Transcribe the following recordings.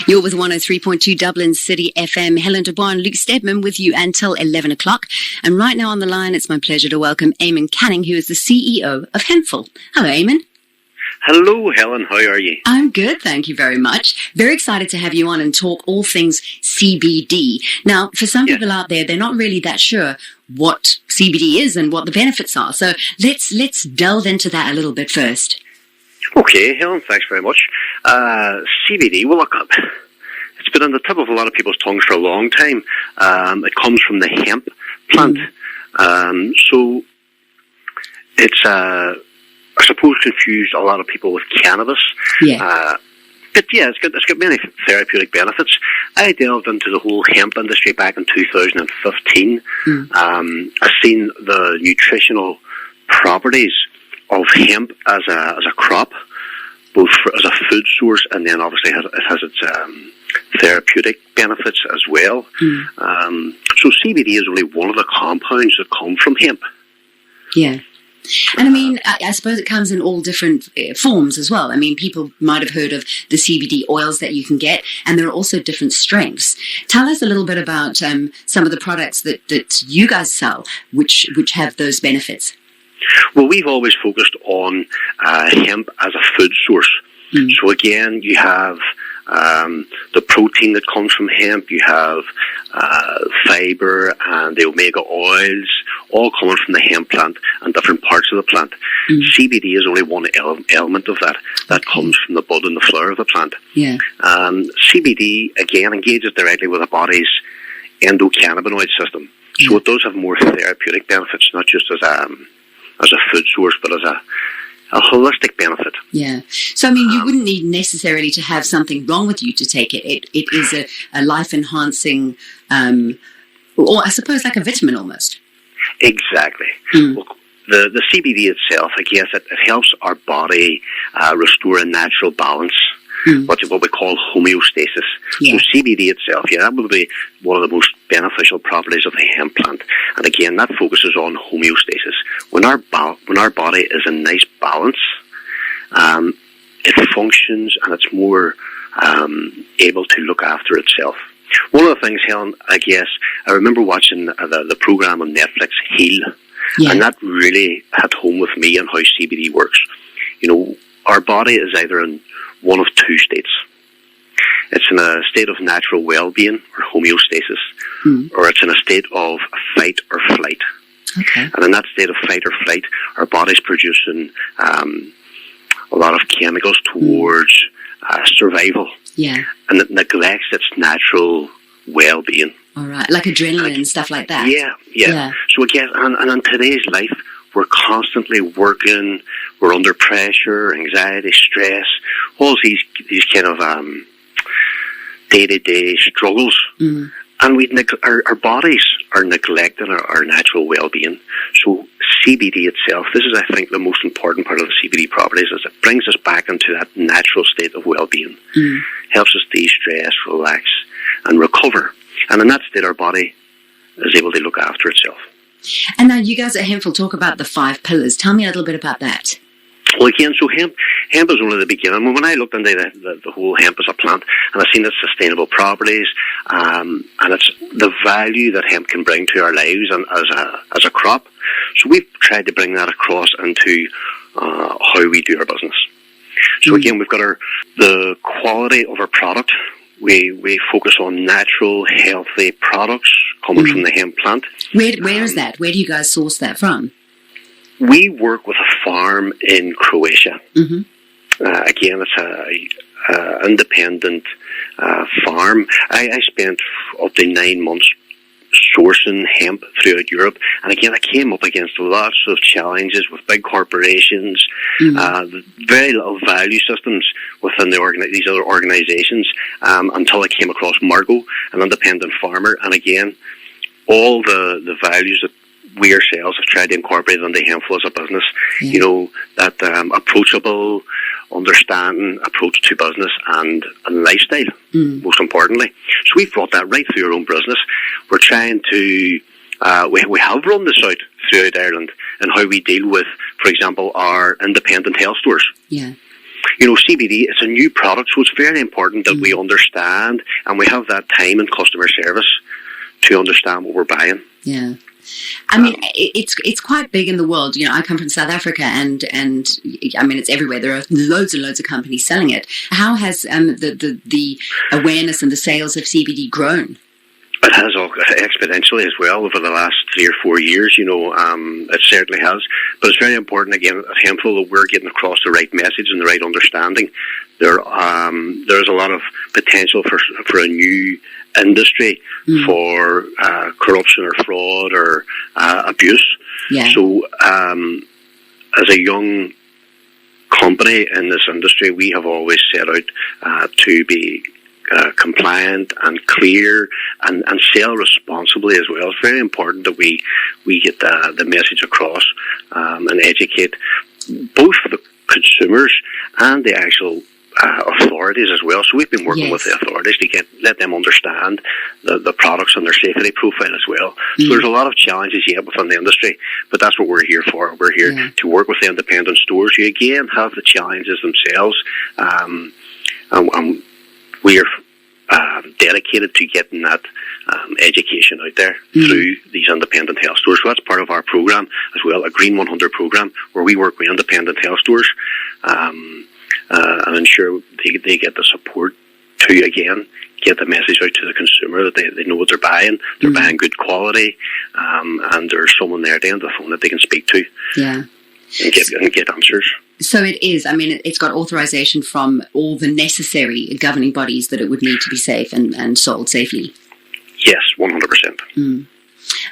You're with 103.2 Dublin City FM. Helen Desbois and 𝘿𝘼𝙉𝙀 with you until 11 o'clock. And right now on the line, it's my pleasure to welcome Eamon Canning, who is the CEO of Hempful. Hello, Eamon. Hello, Helen. How are you? I'm good, thank you very much. Very excited to have you on and talk all things CBD. Now, for some people out there, they're not really that sure what CBD is and what the benefits are. So let's delve into that a little bit first. Okay, Helen, thanks very much. CBD, well, look, it's been on the tip of a lot of people's tongues for a long time. It comes from the hemp plant. So it's, I suppose, confused a lot of people with cannabis. But yeah, it's got many therapeutic benefits. I delved into the whole hemp industry back in 2015. I've seen the nutritional properties of hemp as a crop, both as a food source, and then obviously it has its therapeutic benefits as well. So CBD is only one of the compounds that come from hemp. Yeah. And I mean, I suppose it comes in all different forms as well. I mean, people might have heard of the CBD oils that you can get, and there are also different strengths. Tell us a little bit about some of the products that you guys sell, which have those benefits. Well, we've always focused on hemp as a food source. So again, you have the protein that comes from hemp, you have fibre and the omega oils, all coming from the hemp plant and different parts of the plant. CBD is only one element of that comes from the bud and the flower of the plant. CBD, again, engages directly with the body's endocannabinoid system. So it does have more therapeutic benefits, not just as a food source, but as a holistic benefit. Yeah. So, I mean, you wouldn't need necessarily to have something wrong with you to take it. It is a life-enhancing, or I suppose like a vitamin almost. Exactly. Well, the CBD itself, I guess, it helps our body restore a natural balance, what we call homeostasis. So CBD itself, that would be one of the most beneficial properties of the hemp plant. And again, that focuses on homeostasis. When our body is in nice balance, it functions and it's more able to look after itself. One of the things, Helen, I guess, I remember watching the program on Netflix, 𝘿𝘼𝙉𝙀, and that really hit home with me on how CBD works. You know, our body is either in one of two states. It's in a state of natural well-being or homeostasis, or it's in a state of fight or flight. And in that state of fight or flight, our body's producing a lot of chemicals towards survival. And it neglects its natural well-being. All right, like adrenaline and stuff like that. So again, and in today's life, we're constantly working, we're under pressure, anxiety, stress, all these kind of day-to-day struggles. And our bodies are neglecting our natural well-being. So CBD itself, this is, I think, the most important part of the CBD properties, is it brings us back into that natural state of well-being. Helps us de-stress, relax, and recover. And in that state, our body is able to look after itself. And now you guys at Hempful talk about the 5 pillars. Tell me a little bit about that. Well, again, so hemp is only the beginning. When I looked into the whole hemp as a plant, and I've seen its sustainable properties, and it's the value that hemp can bring to our lives and as a crop. So we've tried to bring that across into how we do our business. So again, we've got the quality of our product. We focus on natural, healthy products coming from the hemp plant. Where is that? Where do you guys source that from? We work with a farm in Croatia. Again, it's an independent farm. I spent up to 9 months sourcing hemp throughout Europe, and again, I came up against lots of challenges with big corporations, very little value systems within these other organizations, until I came across Margot, an independent farmer, and again, all the values that we ourselves have tried to incorporate into Hempful as a business. You know, that approachable, understanding approach to business and lifestyle, most importantly. So we've brought that right through our own business. We're trying to, we have run this out throughout Ireland and how we deal with, for example, our independent health stores. CBD, it's a new product, so it's very important that we understand and we have that time in customer service to understand what we're buying. Yeah. I mean, it's quite big in the world. I come from South Africa, and I mean, it's everywhere. There are loads and loads of companies selling it. How has the awareness and the sales of CBD grown? It has exponentially as well over the last 3 or 4 years. It certainly has. But it's very important, again, at Hempful, that we're getting across the right message and the right understanding. There's a lot of potential for a new industry for corruption or fraud or abuse. Yeah. So as a young company in this industry, we have always set out to be compliant and clear and sell responsibly as well. It's very important that we get the message across and educate both the consumers and the actual authorities as well. So we've been working with the authorities to let them understand the products and their safety profile as well. So there's a lot of challenges yet within the industry, but that's what we're here for. We're here to work with the independent stores who again have the challenges themselves, and we are dedicated to getting that education out there through these independent health stores. So that's part of our program as well, a Green 100 program, where we work with independent health stores and ensure they get the support to, again, get the message out to the consumer that they know what they're buying. They're buying good quality, and there's someone there at the end of the phone that they can speak to and get answers. So it is. I mean, it's got authorization from all the necessary governing bodies that it would need to be safe and sold safely. Yes, 100%.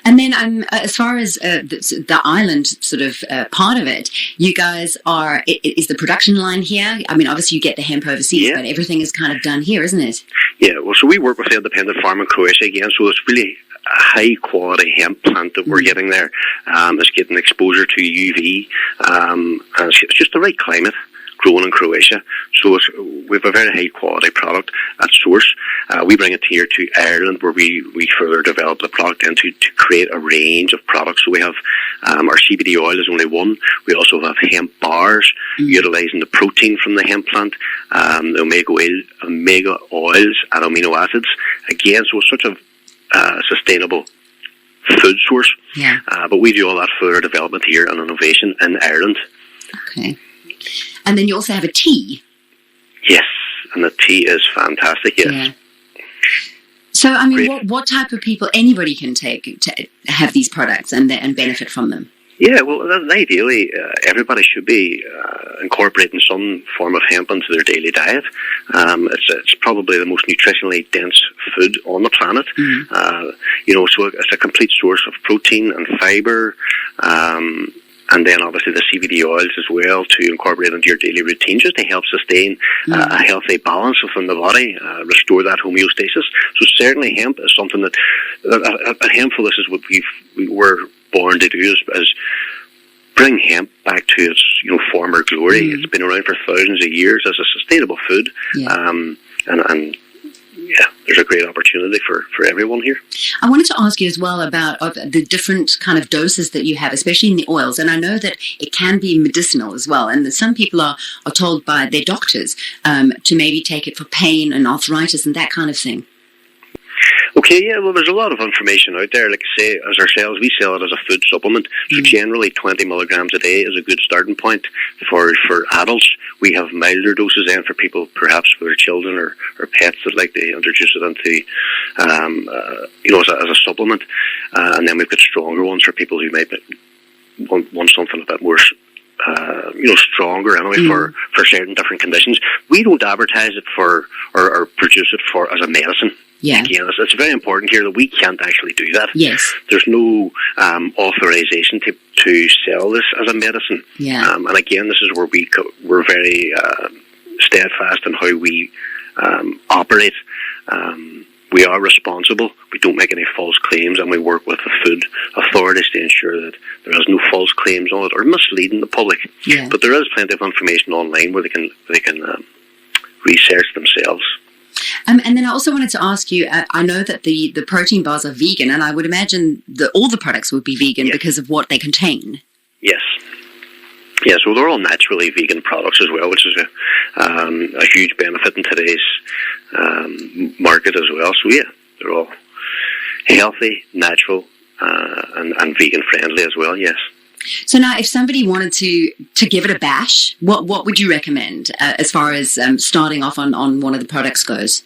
And then as far as the island sort of part of it, you guys is the production line here? I mean, obviously you get the hemp overseas, but everything is kind of done here, isn't it? Yeah, well, so we work with the independent farm in Croatia again, so it's really a high quality hemp plant that we're getting there. It's getting exposure to UV, and it's just the right climate growing in Croatia. So we have a very high quality product at source. We bring it here to Ireland, where we further develop the product into to create a range of products. So we have our CBD oil is only one. We also have hemp bars, utilising the protein from the hemp plant, the omega oils and amino acids. Again, so it's such a sustainable food source. Yeah. But we do all that further development here and innovation in Ireland. Okay. And then you also have a tea. Yes, and the tea is fantastic, yes. Yeah. So, I mean, what type of people, anybody can take to have these products and benefit from them? Yeah, well, ideally, everybody should be incorporating some form of hemp into their daily diet. It's probably the most nutritionally dense food on the planet. So it's a complete source of protein and fibre, and then obviously the CBD oils as well to incorporate into your daily routine, just to help sustain a healthy balance within the body, restore that homeostasis. So certainly hemp is something that at Hempful, this is what we were born to do, is bring hemp back to its former glory. It's been around for thousands of years as a sustainable food, and there's a great opportunity for everyone here. I wanted to ask you as well about the different kind of doses that you have, especially in the oils. And I know that it can be medicinal as well. And some people are told by their doctors to maybe take it for pain and arthritis and that kind of thing. Okay, yeah, well, there's a lot of information out there. Like I say, as ourselves, we sell it as a food supplement. So generally 20 milligrams a day is a good starting point. For adults, we have milder doses then for people, perhaps for their children or pets that like to introduce it into, as a supplement. And then we've got stronger ones for people who might want something a bit more stronger anyway for certain different conditions. We don't advertise it for or produce it as a medicine. Yeah. Again, it's very important here that we can't actually do that. Yes. There's no authorization to sell this as a medicine. Yeah. And again, this is where we're very steadfast in how we operate. We are responsible. We don't make any false claims, and we work with the food authorities to ensure that there is no false claims on it or misleading the public. Yeah. But there is plenty of information online where they can research themselves. And then I also wanted to ask you, I know that the protein bars are vegan, and I would imagine that all the products would be vegan because of what they contain. Yes. Yeah, so they're all naturally vegan products as well, which is a huge benefit in today's market as well. So yeah, they're all healthy, natural, and vegan friendly as well. Yes. So now, if somebody wanted to give it a bash, what would you recommend as far as starting off on one of the products goes?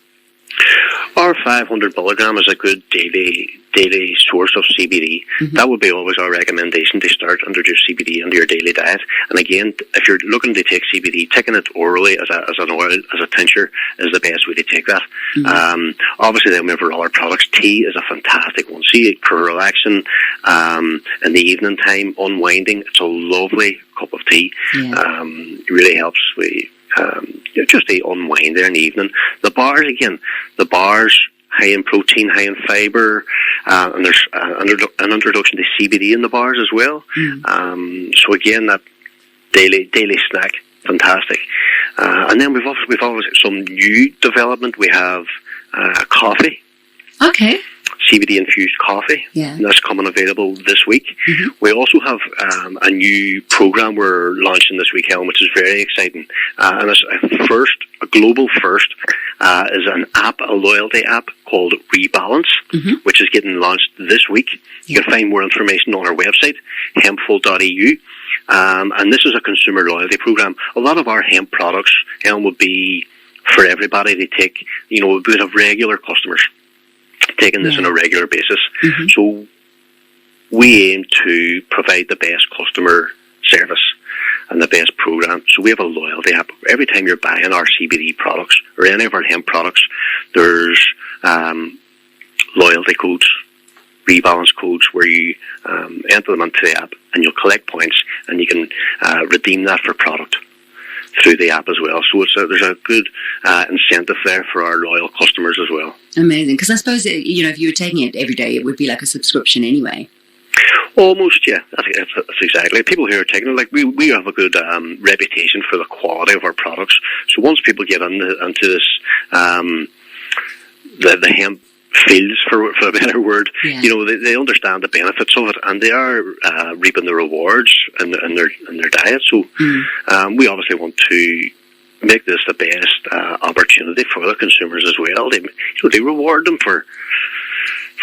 Our 500 milligram is a good daily source of CBD. Mm-hmm. That would be always our recommendation, to start introduce CBD into your daily diet. And again, if you're looking to take CBD, taking it orally as an oil, as a tincture, is the best way to take that. Mm-hmm. Obviously, then we have our other products. Tea is a fantastic one. See, for relaxing in the evening time, unwinding, it's a lovely cup of tea. Yeah. It really helps with just to unwind there in the evening. The bars, high in protein, high in fibre, and there's an introduction to CBD in the bars as well. Mm. So again, that daily snack, fantastic. And then we've always some new development. We have coffee. Okay. CBD infused coffee. Yeah. And that's coming available this week. Mm-hmm. We also have a new program we're launching this week, Helen, which is very exciting. And it's a global first, is an app, a loyalty app called Rebalance, mm-hmm. which is getting launched this week. You can find more information on our website, 𝘿𝘼𝙉𝙀𝙍𝙊𝙐𝙎. And this is a consumer loyalty program. A lot of our hemp products, Helen, would be for everybody to take. We would have regular customers taking this on a regular basis. Mm-hmm. So we aim to provide the best customer service and the best program. So we have a loyalty app. Every time you're buying our CBD products or any of our hemp products, there's loyalty codes, rebalance codes, where you enter them into the app and you'll collect points and you can redeem that for product through the app as well. So there's a good incentive there for our loyal customers as well. Amazing. Because I suppose, if you were taking it every day, it would be like a subscription anyway. Almost, yeah. That's exactly. People who are taking it, we have a good reputation for the quality of our products. So once people get into this, the hemp fields, for a better word, they understand the benefits of it, and they are reaping the rewards in their diet. So we obviously want to make this the best opportunity for the consumers as well. They reward them for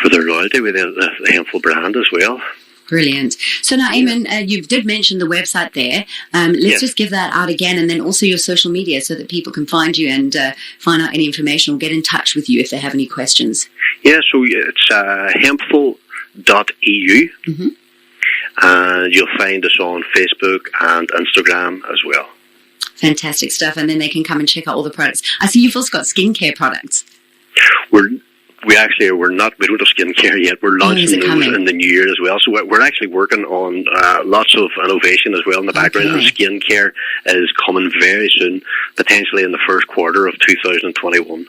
their loyalty with the Hempful brand as well. Brilliant. So now, Eamon, you did mention the website there. Let's just give that out again, and then also your social media, so that people can find you and find out any information or get in touch with you if they have any questions. Yeah, so it's 𝘿𝘼𝙉𝙀. Mm-hmm. You'll find us on Facebook and Instagram as well. Fantastic stuff. And then they can come and check out all the products. I see you've also got skincare products. We don't have skincare yet. We're launching those in the new year as well. So we're actually working on lots of innovation as well in the background. And skincare is coming very soon, potentially in the first quarter of 2021.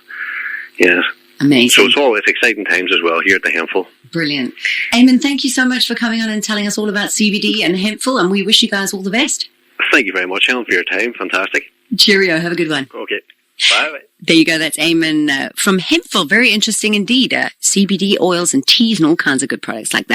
Yeah. Amazing. So it's exciting times as well here at the Hempful. Brilliant. Eamon, thank you so much for coming on and telling us all about CBD and Hempful, and we wish you guys all the best. Thank you very much, Helen, for your time. Fantastic. Cheerio. Have a good one. Okay. Bye. There you go. That's Eamon from Hempful. Very interesting indeed. CBD oils and teas and all kinds of good products like that.